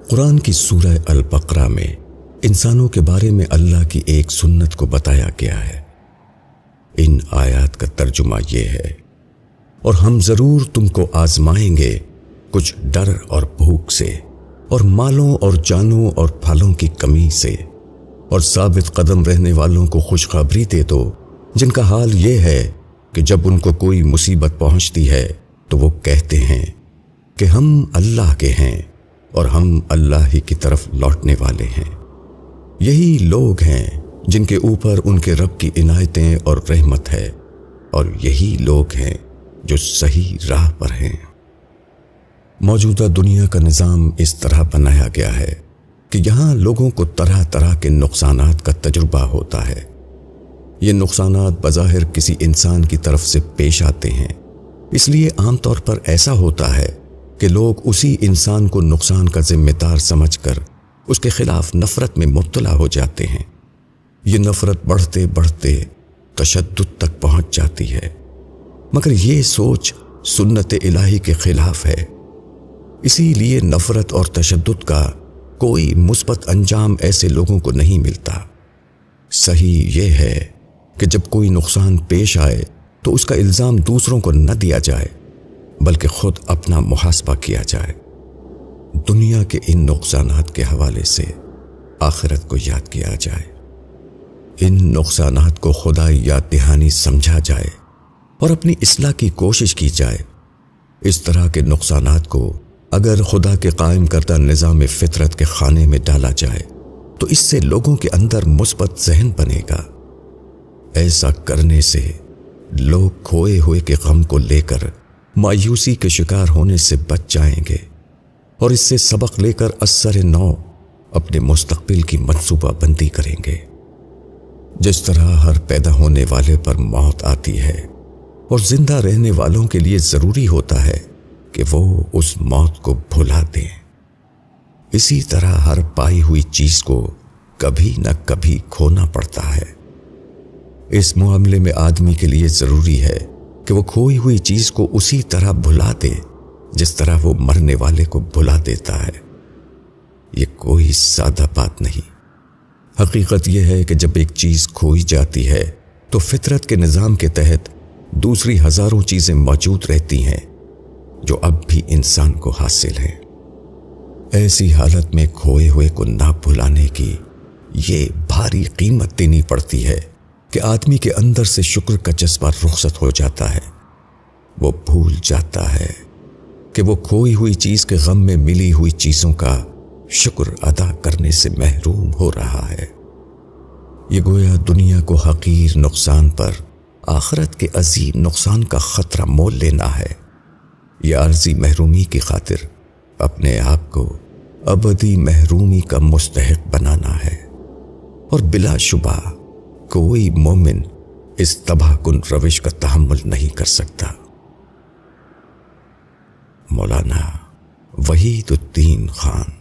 قرآن کی سورہ البقرہ میں انسانوں کے بارے میں اللہ کی ایک سنت کو بتایا گیا ہے۔ ان آیات کا ترجمہ یہ ہے، اور ہم ضرور تم کو آزمائیں گے کچھ ڈر اور بھوک سے، اور مالوں اور جانوں اور پھلوں کی کمی سے، اور ثابت قدم رہنے والوں کو خوشخبری دے دو جن کا حال یہ ہے کہ جب ان کو کوئی مصیبت پہنچتی ہے تو وہ کہتے ہیں کہ ہم اللہ کے ہیں اور ہم اللہ ہی کی طرف لوٹنے والے ہیں۔ یہی لوگ ہیں جن کے اوپر ان کے رب کی عنایتیں اور رحمت ہے، اور یہی لوگ ہیں جو صحیح راہ پر ہیں۔ موجودہ دنیا کا نظام اس طرح بنایا گیا ہے کہ یہاں لوگوں کو طرح طرح کے نقصانات کا تجربہ ہوتا ہے۔ یہ نقصانات بظاہر کسی انسان کی طرف سے پیش آتے ہیں، اس لیے عام طور پر ایسا ہوتا ہے کہ لوگ اسی انسان کو نقصان کا ذمہ دار سمجھ کر اس کے خلاف نفرت میں مبتلا ہو جاتے ہیں۔ یہ نفرت بڑھتے بڑھتے تشدد تک پہنچ جاتی ہے، مگر یہ سوچ سنت الہی کے خلاف ہے۔ اسی لیے نفرت اور تشدد کا کوئی مثبت انجام ایسے لوگوں کو نہیں ملتا۔ صحیح یہ ہے کہ جب کوئی نقصان پیش آئے تو اس کا الزام دوسروں کو نہ دیا جائے، بلکہ خود اپنا محاسبہ کیا جائے۔ دنیا کے ان نقصانات کے حوالے سے آخرت کو یاد کیا جائے، ان نقصانات کو خدا یاد دہانی سمجھا جائے اور اپنی اصلاح کی کوشش کی جائے۔ اس طرح کے نقصانات کو اگر خدا کے قائم کردہ نظام فطرت کے خانے میں ڈالا جائے تو اس سے لوگوں کے اندر مثبت ذہن بنے گا۔ ایسا کرنے سے لوگ کھوئے ہوئے کے غم کو لے کر مایوسی کے شکار ہونے سے بچ جائیں گے، اور اس سے سبق لے کر اثر نو اپنے مستقبل کی منصوبہ بندی کریں گے۔ جس طرح ہر پیدا ہونے والے پر موت آتی ہے اور زندہ رہنے والوں کے لیے ضروری ہوتا ہے کہ وہ اس موت کو بھلا دیں، اسی طرح ہر پائی ہوئی چیز کو کبھی نہ کبھی کھونا پڑتا ہے۔ اس معاملے میں آدمی کے لیے ضروری ہے کہ وہ کھوئی ہوئی چیز کو اسی طرح بھلا دے جس طرح وہ مرنے والے کو بھلا دیتا ہے۔ یہ کوئی سادہ بات نہیں۔ حقیقت یہ ہے کہ جب ایک چیز کھوئی جاتی ہے تو فطرت کے نظام کے تحت دوسری ہزاروں چیزیں موجود رہتی ہیں جو اب بھی انسان کو حاصل ہیں۔ ایسی حالت میں کھوئے ہوئے کو نہ بھلانے کی یہ بھاری قیمت دینی پڑتی ہے کہ آدمی کے اندر سے شکر کا جذبہ رخصت ہو جاتا ہے۔ وہ بھول جاتا ہے کہ وہ کھوئی ہوئی چیز کے غم میں ملی ہوئی چیزوں کا شکر ادا کرنے سے محروم ہو رہا ہے۔ یہ گویا دنیا کو حقیر نقصان پر آخرت کے عظیم نقصان کا خطرہ مول لینا ہے۔ یہ عارضی محرومی کی خاطر اپنے آپ کو ابدی محرومی کا مستحق بنانا ہے، اور بلا شبہ کوئی مومن اس تباہ کن روش کا تحمل نہیں کر سکتا۔ مولانا وحید الدین خان۔